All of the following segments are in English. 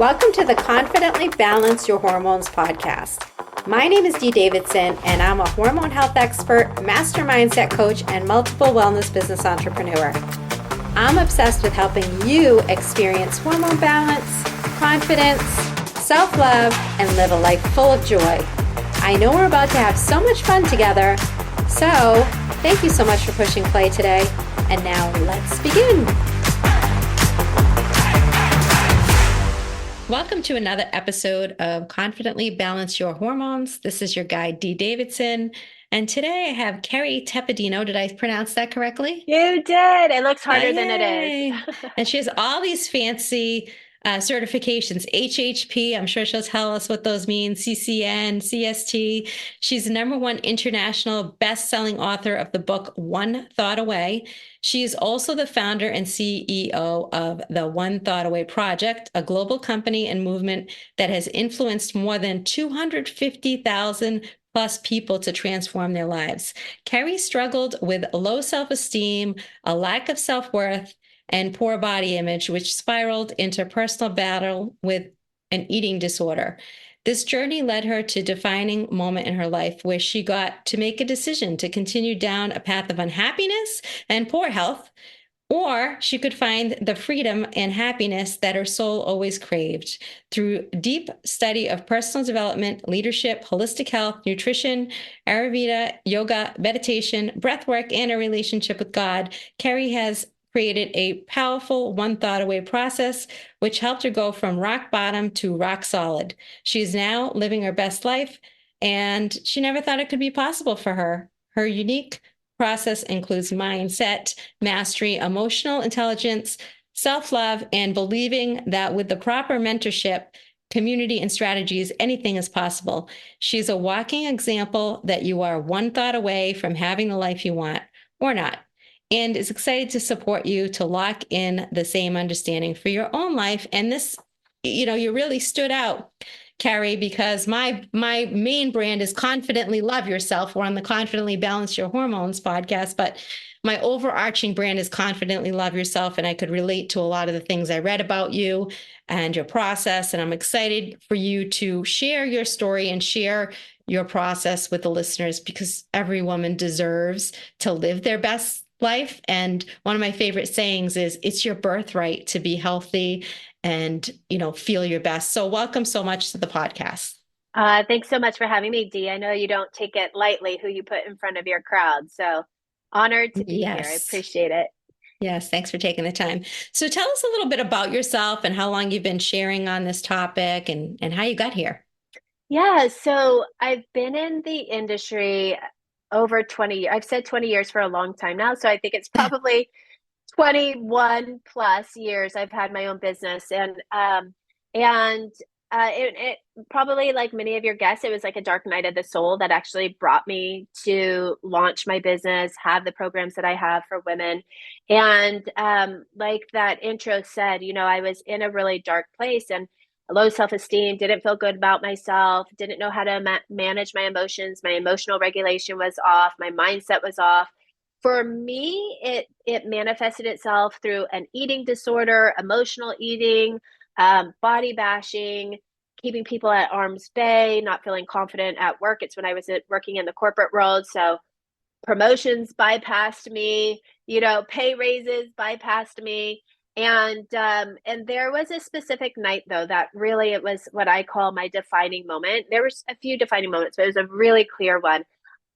Welcome to the Confidently Balance Your Hormones podcast. My name is Davidson, and I'm a hormone health expert, master mindset coach, and multiple wellness business entrepreneur. I'm obsessed with helping you experience hormone balance, confidence, self-love, and live a life full of joy. I know we're about to have so much fun together, so thank you so much for pushing play today. And now let's begin. Welcome to another episode of Confidently Balance Your Hormones. This is your guide, D. Davidson. And today I have Kerry Tepedino. Did I pronounce that correctly? You did. It looks harder than it is. And she has all these fancy certifications, HHP. I'm sure she'll tell us what those mean, CCN, CST. She's the #1 international best-selling author of the book, One Thought Away. She is also the founder and CEO of the One Thought Away Project, a global company and movement that has influenced more than 250,000 plus people to transform their lives. Kerry struggled with low self-esteem, a lack of self-worth, and poor body image, which spiraled into personal battle with an eating disorder. This journey led her to a defining moment in her life where she got to make a decision to continue down a path of unhappiness and poor health, or she could find the freedom and happiness that her soul always craved. Through deep study of personal development, leadership, holistic health, nutrition, Ayurveda, yoga, meditation, breath work, and a relationship with God, Kerry has created a powerful one thought away process, which helped her go from rock bottom to rock solid. She's now living her best life, and she never thought it could be possible for her. Her unique process includes mindset, mastery, emotional intelligence, self-love, and believing that with the proper mentorship, community, and strategies, anything is possible. She's a walking example that you are one thought away from having the life you want, or not, and is excited to support you to lock in the same understanding for your own life. And this, you really stood out, Kerry, because my main brand is Confidently Love Yourself. We're on the Confidently Balance Your Hormones podcast, but my overarching brand is Confidently Love Yourself, and I could relate to a lot of the things I read about you and your process, and I'm excited for you to share your story and share your process with the listeners, because every woman deserves to live their best life. And one of my favorite sayings is, it's your birthright to be healthy and, feel your best. So welcome so much to the podcast. Thanks so much for having me, Dee. I know you don't take it lightly who you put in front of your crowd. So honored to be here. I appreciate it. Yes, thanks for taking the time. So tell us a little bit about yourself and how long you've been sharing on this topic and how you got here. Yeah, so I've been in the industry over 20 years. I've said 20 years for a long time now. So I think it's probably 21 plus years I've had my own business. It probably, like many of your guests, it was like a dark night of the soul that actually brought me to launch my business, have the programs that I have for women. And like that intro said, I was in a really dark place and low self-esteem, didn't feel good about myself, didn't know how to manage my emotions. My emotional regulation was off. My mindset was off. For me, it manifested itself through an eating disorder, emotional eating, body bashing, keeping people at arm's bay, not feeling confident at work. It's when I was working in the corporate world. So promotions bypassed me, pay raises bypassed me. And there was a specific night though that really, it was what I call my defining moment. There was a few defining moments, but it was a really clear one.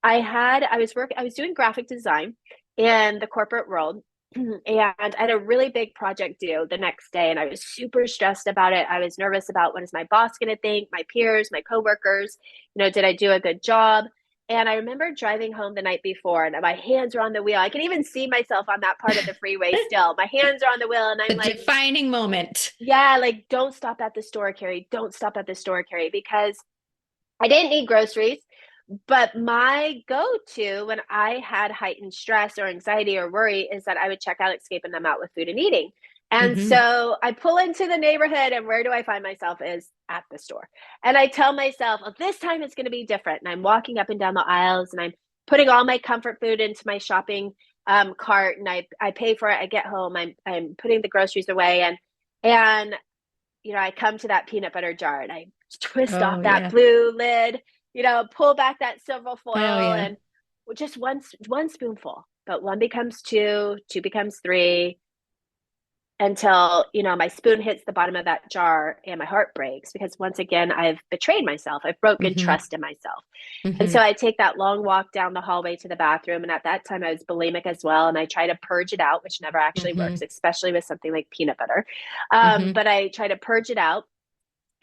I was doing graphic design in the corporate world, and I had a really big project due the next day, and I was super stressed about it. I was nervous about, what is my boss going to think, my peers, my coworkers, did I do a good job? And I remember driving home the night before, and my hands are on the wheel. I can even see myself on that part of the freeway still. My hands are on the wheel, and I'm like, defining moment. Yeah, like, don't stop at the store, Kerry. Don't stop at the store, Kerry, because I didn't need groceries. But my go-to when I had heightened stress or anxiety or worry is that I would check out escaping them out with food and eating. And so I pull into the neighborhood, and where do I find myself is at the store. And I tell myself, oh, this time it's going to be different. And I'm walking up and down the aisles, and I'm putting all my comfort food into my shopping cart, and I pay for it. I get home, I'm putting the groceries away, and I come to that peanut butter jar and I twist off Oh, that yeah. blue lid, pull back that silver Oh, foil, yeah. and just one spoonful. But one becomes two, two becomes three, until my spoon hits the bottom of that jar and my heart breaks, because once again I've betrayed myself. I've broken Mm-hmm. trust in myself. And so Mm-hmm. I take that long walk down the hallway to the bathroom, and at that time I was bulimic as well, and I try to purge it out, which never actually works, Mm-hmm. especially with something like peanut butter. Mm-hmm. But I try to purge it out.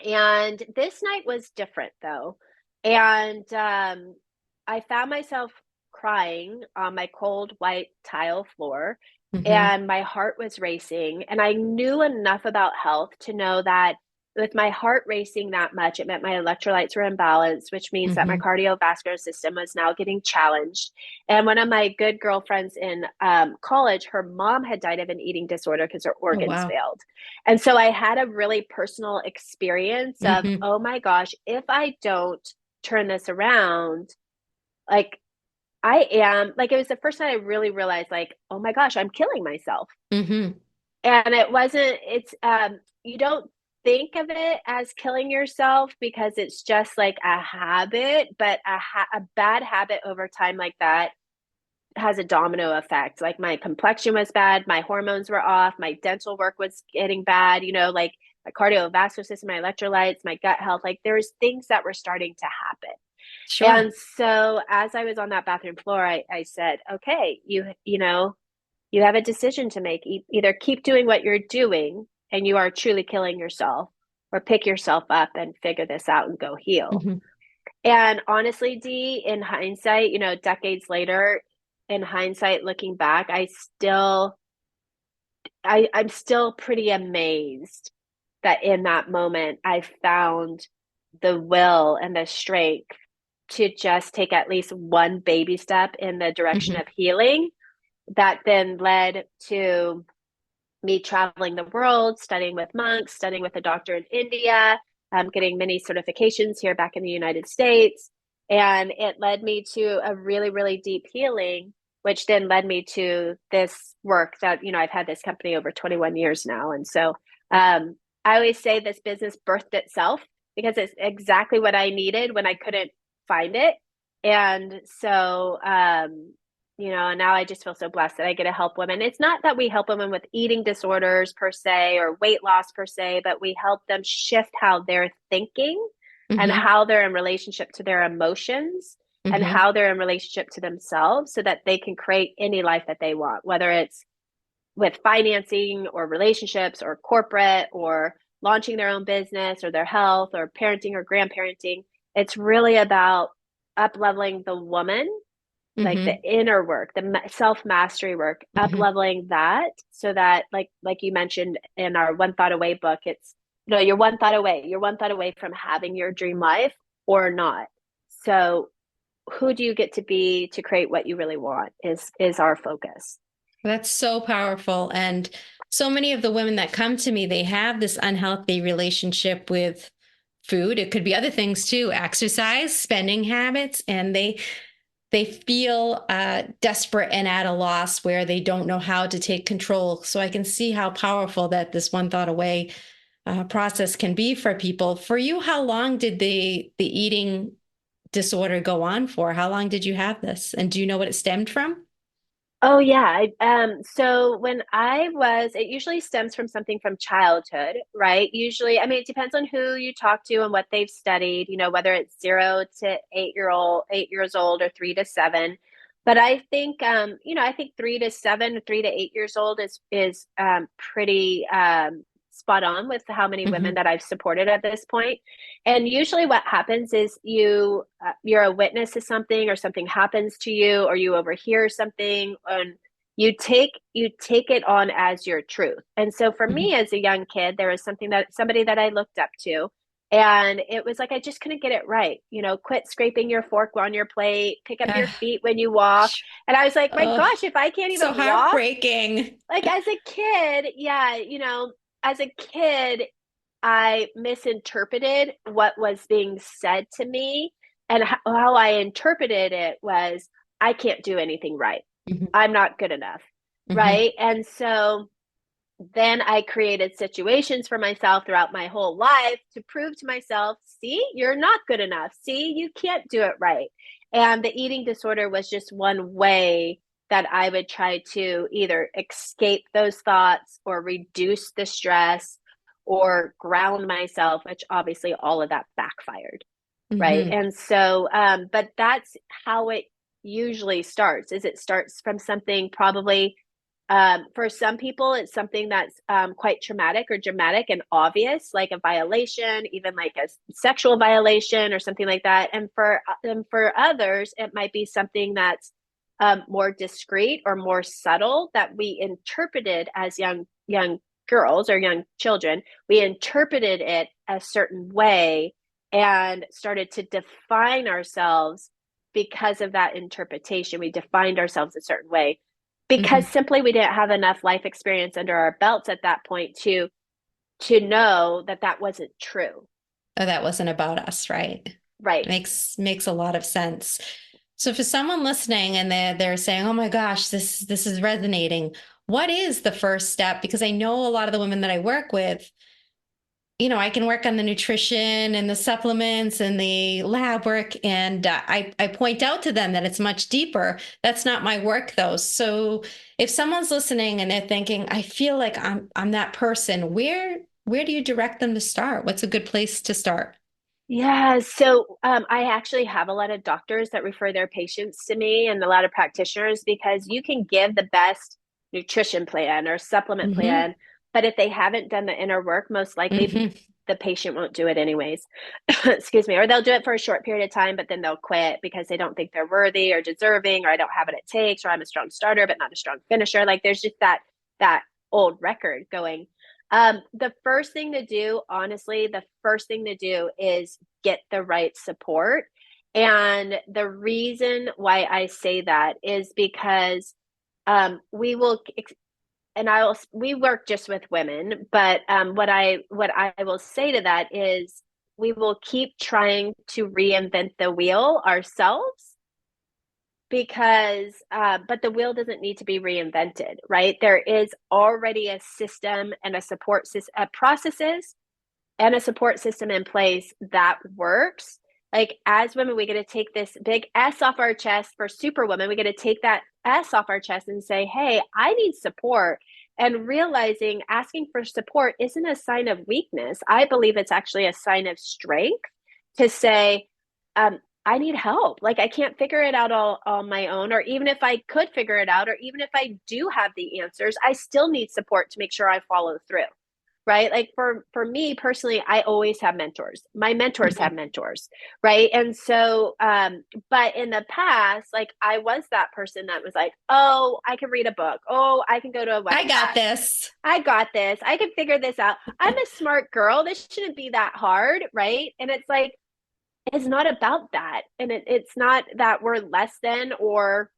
And this night was different though. And I found myself crying on my cold white tile floor, Mm-hmm. and my heart was racing. And I knew enough about health to know that with my heart racing that much, it meant my electrolytes were imbalanced, which means that my Mm-hmm. cardiovascular system was now getting challenged. And one of my good girlfriends in college, her mom had died of an eating disorder because her Oh, organs wow. failed. And so I had a really personal experience of, Mm-hmm. oh my gosh, if I don't turn this around, like I am, like it was the first time I really realized, like, oh my gosh, I'm killing myself. Mm-hmm. And it wasn't, you don't think of it as killing yourself because it's just like a habit, but a bad habit over time like that has a domino effect. Like my complexion was bad, my hormones were off, my dental work was getting bad, like my cardiovascular system, my electrolytes, my gut health, like there was things that were starting to happen. Sure. And so as I was on that bathroom floor, I said, okay, you have a decision to make. Either keep doing what you're doing and you are truly killing yourself, or pick yourself up and figure this out and go heal. Mm-hmm. And honestly, Dee, in hindsight, decades later, in hindsight, looking back, I'm still pretty amazed that in that moment I found the will and the strength to just take at least one baby step in the direction Mm-hmm. of healing, that then led to me traveling the world, studying with monks, studying with a doctor in India, getting many certifications here back in the United States. And it led me to a really, really deep healing, which then led me to this work that, I've had this company over 21 years now. And so I always say this business birthed itself because it's exactly what I needed when I couldn't find it. And so and now I just feel so blessed that I get to help women. It's not that we help women with eating disorders per se or weight loss per se, but we help them shift how they're thinking and Mm-hmm. how they're in relationship to their emotions and Mm-hmm. how they're in relationship to themselves, so that they can create any life that they want, whether it's with financing or relationships or corporate or launching their own business or their health or parenting or grandparenting. It's really about up leveling the woman, like the Mm-hmm. inner work, the self mastery work, up Mm-hmm. leveling that, so that like you mentioned in our One Thought Away book, it's you're one thought away. You're one thought away from having your dream life or not. So who do you get to be to create what you really want is our focus. That's so powerful. And so many of the women that come to me, they have this unhealthy relationship with food. It could be other things too, exercise, spending habits, and they feel desperate and at a loss where they don't know how to take control. So I can see how powerful that this one thought away process can be for people. For you, how long did the eating disorder go on for? How long did you have this? And do you know what it stemmed from? Oh yeah. So when it usually stems from something from childhood, right? Usually, I mean, it depends on who you talk to and what they've studied, whether it's 0 to 8 years old or 3 to 7. But I think, I think 3 to 7, 3 to 8 years old is pretty spot on with how many women Mm-hmm. that I've supported at this point. And usually what happens is you're a witness to something, or something happens to you, or you overhear something, and you take it on as your truth. And so for Mm-hmm. me as a young kid, there was somebody that I looked up to, and it was like I just couldn't get it right. Quit scraping your fork on your plate, pick up your feet when you walk. And I was like, my Oh, gosh, if I can't so even walk, heartbreaking. like as a kid, yeah, as a kid, I misinterpreted what was being said to me, and how I interpreted it was, I can't do anything right. Mm-hmm. I'm not good enough. Mm-hmm. Right. And so then I created situations for myself throughout my whole life to prove to myself, see, you're not good enough. See, you can't do it right. And the eating disorder was just one way that I would try to either escape those thoughts or reduce the stress or ground myself, which obviously all of that backfired. Right. Hmm. And so, but that's how it usually starts, is it starts from something probably, for some people, it's something that's quite traumatic or dramatic and obvious, like a violation, even like a sexual violation or something like that. And for others, it might be something that's more discreet or more subtle that we interpreted as young girls or young children. We interpreted it a certain way and started to define ourselves because of that interpretation. We defined ourselves a certain way because Hmm. simply we didn't have enough life experience under our belts at that point to know that that wasn't true. Oh, that wasn't about us, right? Right. Makes a lot of sense. So for someone listening and they're saying, "Oh my gosh, this is resonating." What is the first step? Because I know a lot of the women that I work with, I can work on the nutrition and the supplements and the lab work, and I point out to them that it's much deeper. That's not my work though. So if someone's listening and they're thinking, "I feel like I'm that person," where do you direct them to start? What's a good place to start? Yeah, so I actually have a lot of doctors that refer their patients to me and a lot of practitioners because you can give the best nutrition plan or supplement Hmm. plan, but if they haven't done the inner work, most likely Hmm. the patient won't do it anyways. Excuse me, or they'll do it for a short period of time, but then they'll quit because they don't think they're worthy or deserving, or I don't have what it takes, or I'm a strong starter but not a strong finisher. Like there's just that old record going. The first thing to do, honestly, the first thing to do is get the right support. And the reason why I say that is because we will, and we work just with women, but what I will say to that is we will keep trying to reinvent the wheel ourselves because but the wheel doesn't need to be reinvented, right? There is already a system and a support system, processes and a support system in place that works. Like as women, we get to take this big S off our chest. For superwoman, we get to take that S off our chest and say, hey, I need support. And realizing asking for support isn't a sign of weakness. I believe it's actually a sign of strength to say, I need help. Like I can't figure it out all on my own. Or even if I could figure it out, or even if I do have the answers, I still need support to make sure I follow through. Right. Like for me personally, I always have mentors. My mentors have Hmm. mentors. Right. And so, but in the past, like I was that person that was like, oh, I can read a book. Oh, I can go to a I got webinar. this. I got this. I can figure this out. I'm a smart girl. This shouldn't be that hard. Right. And it's like, it's not about that. And it's not that we're less than, or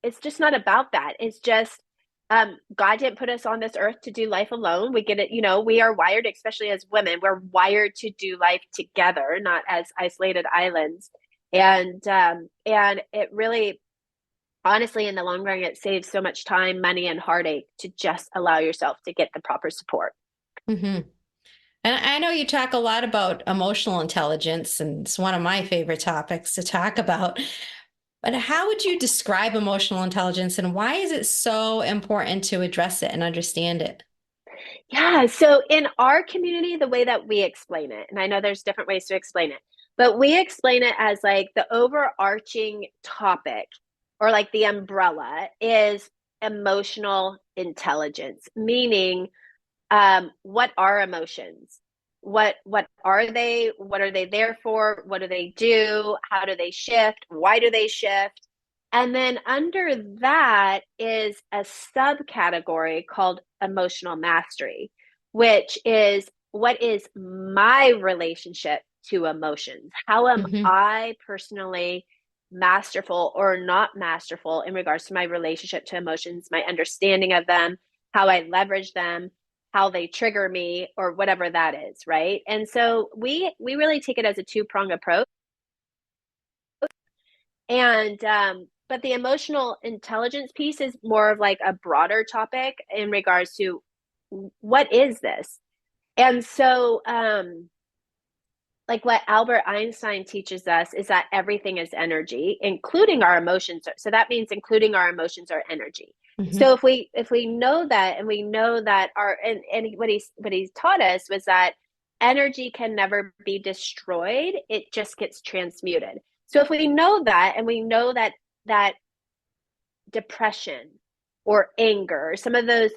it's just not about that. It's just God didn't put us on this earth to do life alone. We get it, we are wired, especially as women, we're wired to do life together, not as isolated islands. And it really, honestly, in the long run, it saves so much time, money, and heartache to just allow yourself to get the proper support. Hmm. And I know you talk a lot about emotional intelligence, and it's one of my favorite topics to talk about. But how would you describe emotional intelligence, and why is it so important to address it and understand it? Yeah. So in our community, the way that we explain it, and I know there's different ways to explain it, but we explain it as like the overarching topic or like the umbrella is emotional intelligence, meaning what are emotions? What are they? What are they there for? What do they do? How do they shift? Why do they shift? And then under that is a subcategory called emotional mastery, which is what is my relationship to emotions? How am Hmm. I personally masterful or not masterful in regards to my relationship to emotions, my understanding of them, how I leverage them, how they trigger me, or whatever that is, right? And so we really take it as a two-prong approach. And but the emotional intelligence piece is more of like a broader topic in regards to what is this? And so, like what Albert Einstein teaches us is that everything is energy, including our emotions. So that means including our emotions are energy. Hmm. So if we know that, and we know that and what he's taught us was that energy can never be destroyed, it just gets transmuted. So if we know that, and we know that depression or anger, some of those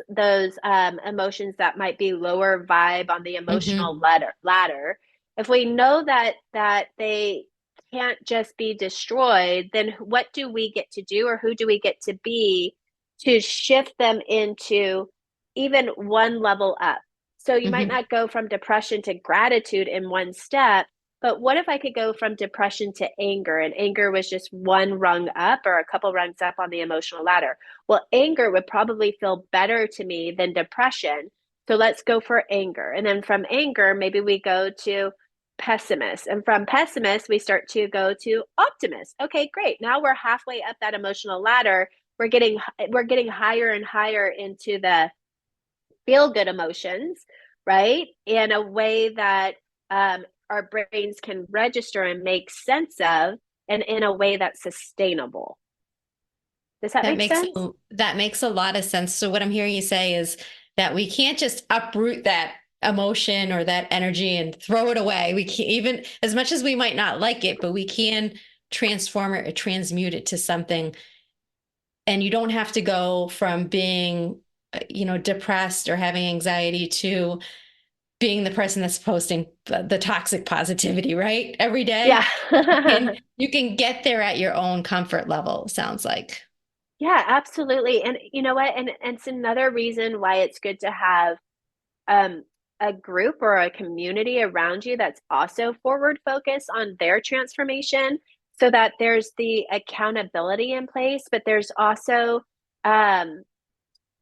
emotions that might be lower vibe on the Hmm. emotional ladder, if we know that they can't just be destroyed, then what do we get to do, or who do we get to be to shift them into even one level up? So you might Hmm. not go from depression to gratitude in one step, but what if I could go from depression to anger, and anger was just one rung up or a couple rungs up on the emotional ladder? Well, anger would probably feel better to me than depression. So let's go for anger. And then from anger, maybe we go to pessimist. And from pessimist, we start to go to optimist. Okay, great. Now we're halfway up that emotional ladder. We're getting higher and higher into the feel good emotions, right? In a way that our brains can register and make sense of, and in a way that's sustainable. Does that make sense? That makes a lot of sense. So what I'm hearing you say is that we can't just uproot that emotion or that energy and throw it away. We can't, even as much as we might not like it, but we can transform it or transmute it to something. And you don't have to go from being, depressed or having anxiety to being the person that's posting the toxic positivity, right? Every Yeah. day. You can get there at your own comfort level, sounds like. Yeah, absolutely. And you know what? And it's another reason why it's good to have um, a group or a community around you that's also forward focused on their transformation, so that there's the accountability in place, but um,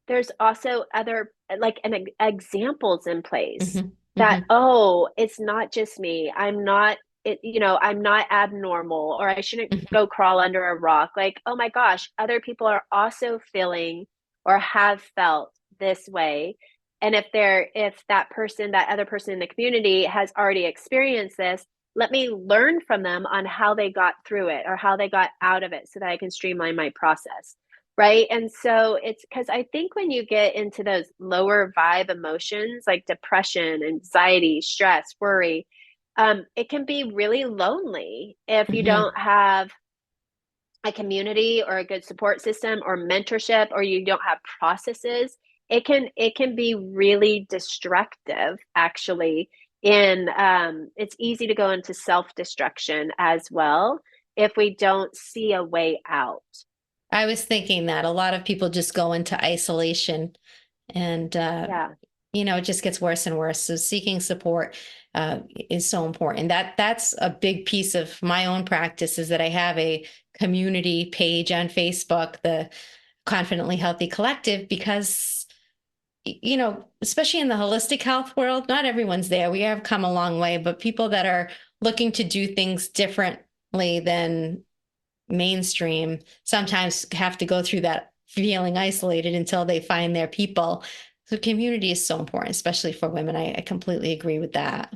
there's also other like examples in place Hmm. that, Hmm. oh, it's not just me, I'm not abnormal, or I shouldn't Hmm. go crawl under a rock. Like, oh my gosh, other people are also feeling or have felt this way. And if that other person in the community has already experienced this, let me learn from them on how they got through it or how they got out of it, so that I can streamline my process. Right. And so it's because I think when you get into those lower vibe emotions like depression, anxiety, stress, worry, it can be really lonely if you Hmm. don't have a community or a good support system or mentorship, or you don't have processes. It can be really destructive, actually. In It's easy to go into self-destruction as well if we don't see a way out. I was thinking that a lot of people just go into isolation and, Yeah. it just gets worse and worse. So seeking support is so important. That's a big piece of my own practice is that I have a community page on Facebook, the Confidently Healthy Collective, because especially in the holistic health world, not everyone's there. We have come a long way, but people that are looking to do things differently than mainstream sometimes have to go through that feeling isolated until they find their people. So community is so important, especially for women. I completely agree with that.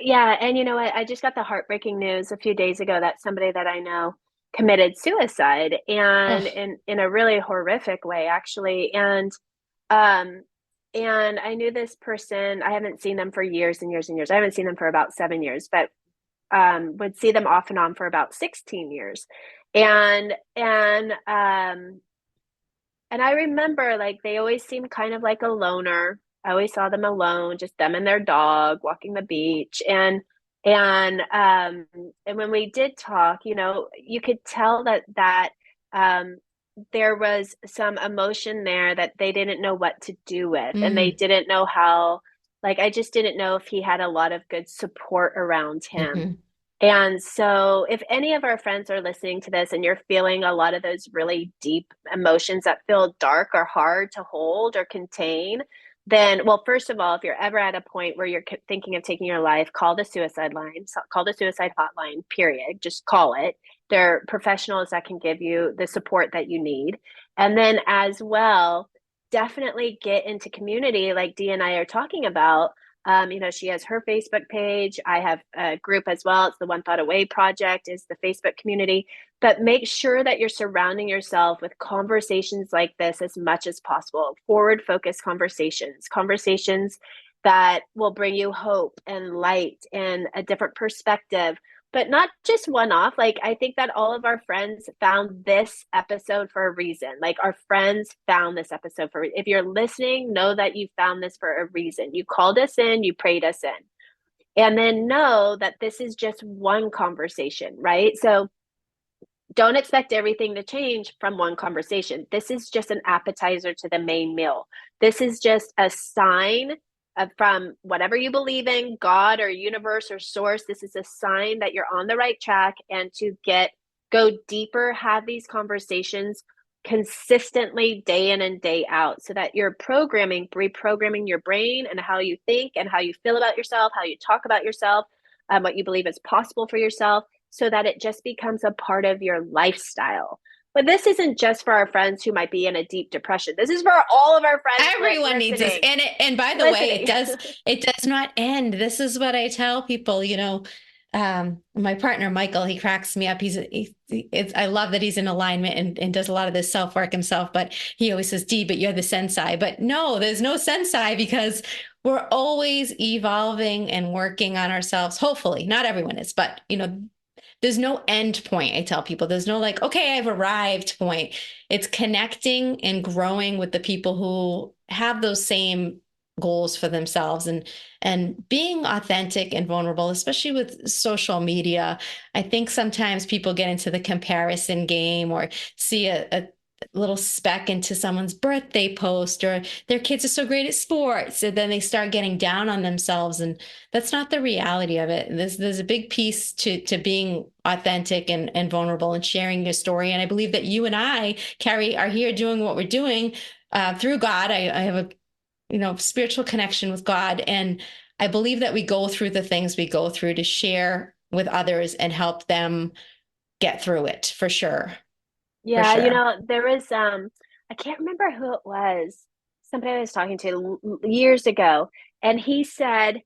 Yeah, and you know what? I just got the heartbreaking news a few days ago that somebody that I know committed suicide, and Oh, in a really horrific way, actually. Um and I knew this person. I haven't seen them for years and years and years. I haven't seen them for about 7 years, but would see them off and on for about 16 years. And I remember, like, they always seemed kind of like a loner. I always saw them alone, just them and their dog walking the beach. And when we did talk, you could tell that um there was some emotion there that they didn't know what to do with, and they mm, didn't know how. Like, I just didn't know if he had a lot of good support around him. hmm. And so, if any of our friends are listening to this and you're feeling a lot of those really deep emotions that feel dark or hard to hold or contain, then, well, first of all, if you're ever at a point where you're thinking of taking your life, call the suicide line, call the suicide hotline, period. Just call it. There are professionals that can give you the support that you need. And then, as well, definitely get into community like Dee and I are talking about. She has her Facebook page. I have a group as well. It's the One Thought Away Project is the Facebook community. But make sure that you're surrounding yourself with conversations like this as much as possible. Forward focused conversations, conversations that will bring you hope and light and a different perspective, but not just one off. Like, I think that all of our friends found this episode for a reason. Like, our friends found this episode for, if you're listening, know that you found this for a reason. You called us in, you prayed us in. And then know that this is just one conversation, right? So don't expect everything to change from one conversation. This is just an appetizer to the main meal. This is just a sign from whatever you believe in, God or universe or source. This is a sign that you're on the right track, and to go deeper, have these conversations consistently day in and day out, so that you're reprogramming your brain and how you think and how you feel about yourself, how you talk about yourself, what you believe is possible for yourself, so that it just becomes a part of your lifestyle. But this isn't just for our friends who might be in a deep depression. This is for all of our friends Everyone needs this. listening. And by the way, it does not end. This is what I tell people, my partner, Michael, he cracks me up. I love that he's in alignment and does a lot of this self work himself, but he always says, Dee, but you're the sensei. But no, there's no sensei, because we're always evolving and working on ourselves. Hopefully, not everyone is, but there's no end point. I tell people there's no like, okay, I've arrived point. It's connecting and growing with the people who have those same goals for themselves, and being authentic and vulnerable, especially with social media. I think sometimes people get into the comparison game, or see a little speck into someone's birthday post, or their kids are so great at sports, and then they start getting down on themselves, and that's not the reality of it. There's a big piece to being authentic and vulnerable and sharing your story. And I believe that you and I, Kerry, are here doing what we're doing through God. I have a spiritual connection with God, and I believe that we go through the things we go through to share with others and help them get through it, for sure. For Yeah, sure. there was I can't remember who it was. Somebody I was talking to years ago, and he said,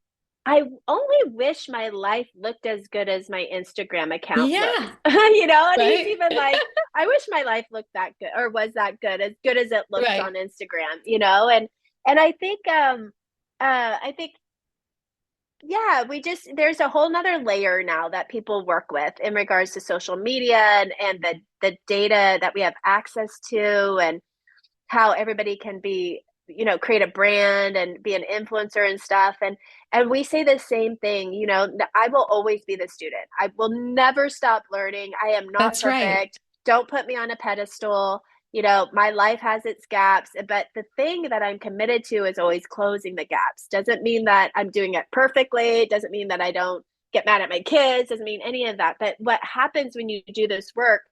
"I only wish my life looked as good as my Instagram account looks." Yeah. And he's Right. even like, "I wish my life looked that good, or was that good as it looks on Right. Instagram." And I think yeah, there's a whole nother layer now that people work with in regards to social media, and the data that we have access to, and how everybody can be, create a brand and be an influencer and stuff. And we say the same thing, I will always be the student. I will never stop learning. I am not That's right. perfect. Don't put me on a pedestal. My life has its gaps, but the thing that I'm committed to is always closing the gaps. Doesn't mean that I'm doing it perfectly. Doesn't mean that I don't get mad at my kids. Doesn't mean any of that. But what happens when you do this work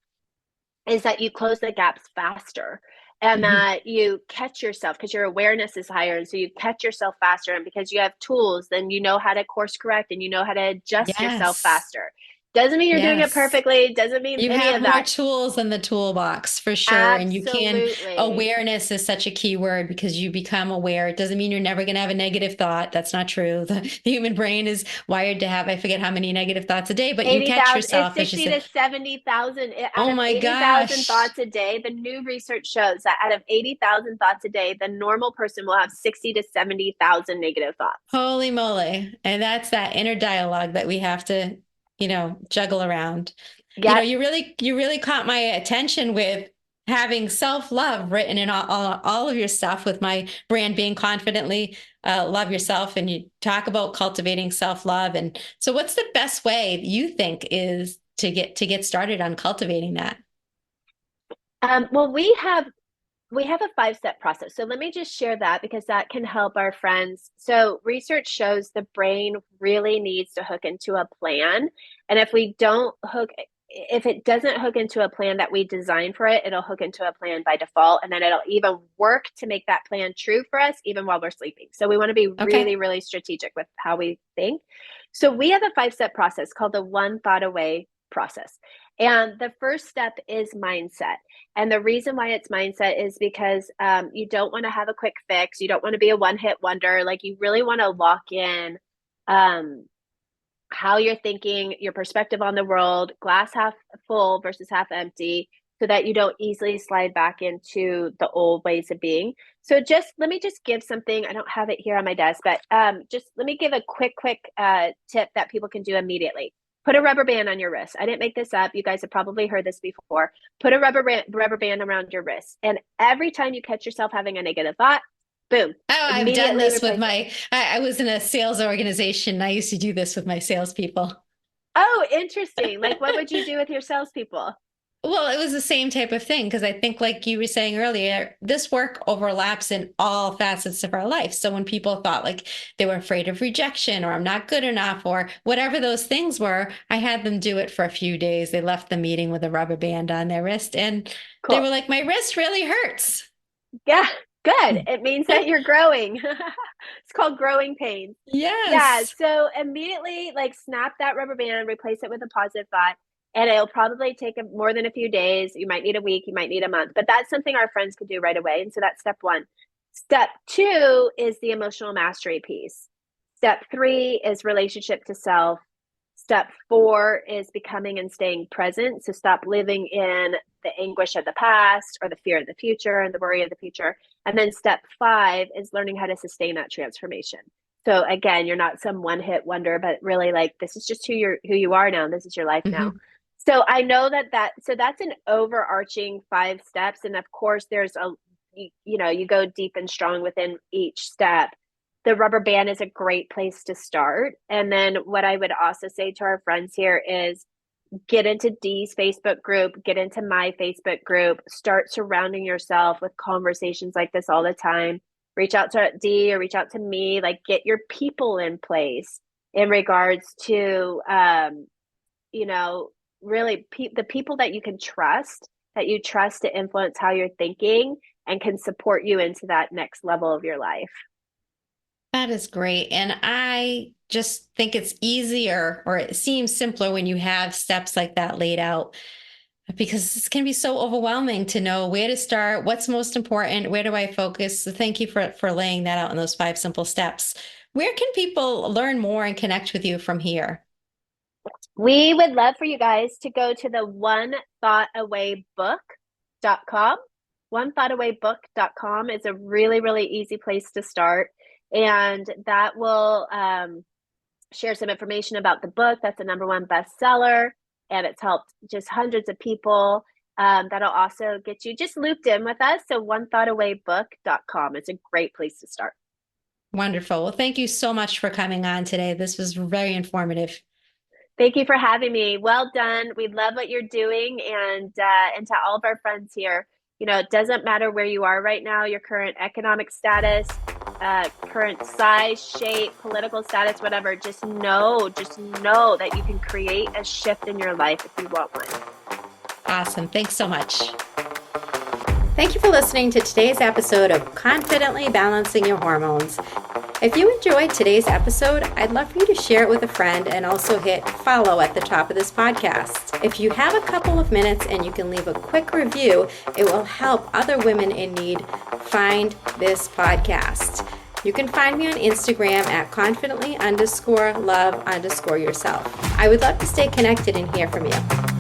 is that you close the gaps faster, and Mhm. that you catch yourself because your awareness is higher. And so you catch yourself faster. And because you have tools, then you know how to course correct, and you know how to adjust yourself Yes. faster. Doesn't mean you're doing it Yes. perfectly. Doesn't mean You any have of more that. tools in the toolbox, for sure. And Absolutely. awareness is such a key word, because you become aware. It doesn't mean you're never going to have a negative thought. That's not true. The human brain is wired to have, I forget how many negative thoughts a day, but you catch 80,000, it's yourself, as you 60 said, to 70,000 out oh of my 80,000 gosh. thoughts a day. The new research shows that out of 80,000 thoughts a day, the normal person will have 60 to 70,000 negative thoughts. Holy moly. And that's that inner dialogue that we have to, juggle around. Yep. You really caught my attention with having self-love written in all of your stuff, with my brand being confidently love yourself. And you talk about cultivating self-love. And so what's the best way you think is to get started on cultivating that? Well, we have a 5-step process. So let me just share that, because that can help our friends. So research shows the brain really needs to hook into a plan. And if it doesn't hook into a plan that we design for it, it'll hook into a plan by default. And then it'll even work to make that plan true for us, even while we're sleeping. So we want to be really, Okay. really strategic with how we think. So we have a 5-step process called the One Thought Away process. And the first step is mindset. And the reason why it's mindset is because you don't want to have a quick fix. You don't want to be a one-hit wonder. Like, you really want to lock in um, how you're thinking, your perspective on the world, glass half full versus half empty, so that you don't easily slide back into the old ways of being. So just let me just give something. I don't have it here on my desk, but just let me give a quick tip that people can do immediately. Put a rubber band on your wrist. I didn't make this up. You guys have probably heard this before. Put a rubber band around your wrist. And every time you catch yourself having a negative thought, boom, Oh, I've done immediately this with replace it. I was in a sales organization. I used to do this with my salespeople. Oh, interesting. Like, what would you do with your salespeople? Well, it was the same type of thing because I think, like you were saying earlier, this work overlaps in all facets of our life. So when people thought like they were afraid of rejection or I'm not good enough or whatever those things were, I had them do it for a few days. They left the meeting with a rubber band on their wrist and they Cool. were like, my wrist really hurts. Yeah, good. It means that you're growing. It's called growing pains. Yeah, Yes. so immediately, like, snap that rubber band, replace it with a positive thought, and it'll probably take more than a few days. You might need a week, you might need a month, but that's something our friends could do right away. And so that's step one. Step two is the emotional mastery piece. Step three is relationship to self. Step four is becoming and staying present. So stop living in the anguish of the past or the fear of the future and the worry of the future. And then step five is learning how to sustain that transformation. So again, you're not some one hit wonder, but really, like, this is just who you are now. This is your life now. Hmm. So I know so that's an overarching 5 steps. And of course, there's you go deep and strong within each step. The rubber band is a great place to start. And then what I would also say to our friends here is get into Dee's Facebook group, get into my Facebook group, start surrounding yourself with conversations like this all the time. Reach out to Dee or reach out to me, like, get your people in place in regards to, you know, really the people that you trust to influence how you're thinking and can support you into that next level of your life. That is great. And I just think it's easier or it seems simpler when you have steps like that laid out because it can be so overwhelming to know where to start, what's most important, where do I focus. So thank you for laying that out in those 5 simple steps. Where can people learn more and connect with you from here? We would love for you guys to go to the onethoughtawaybook.com. Onethoughtawaybook.com is a really, really easy place to start. And that will share some information about the book. That's a #1 bestseller, and it's helped just hundreds of people. That'll also get you just looped in with us. So onethoughtawaybook.com is a great place to start. Wonderful. Well, thank you so much for coming on today. This was very informative. Thank you for having me. Well done. We love what you're doing, and to all of our friends here, it doesn't matter where you are right now, your current economic status, current size, shape, political status, whatever. Just know that you can create a shift in your life if you want one. Awesome. Thanks so much. Thank you for listening to today's episode of Confidently Balancing Your Hormones. If you enjoyed today's episode, I'd love for you to share it with a friend and also hit follow at the top of this podcast. If you have a couple of minutes and you can leave a quick review, it will help other women in need find this podcast. You can find me on Instagram at confidently_love_yourself. I would love to stay connected and hear from you.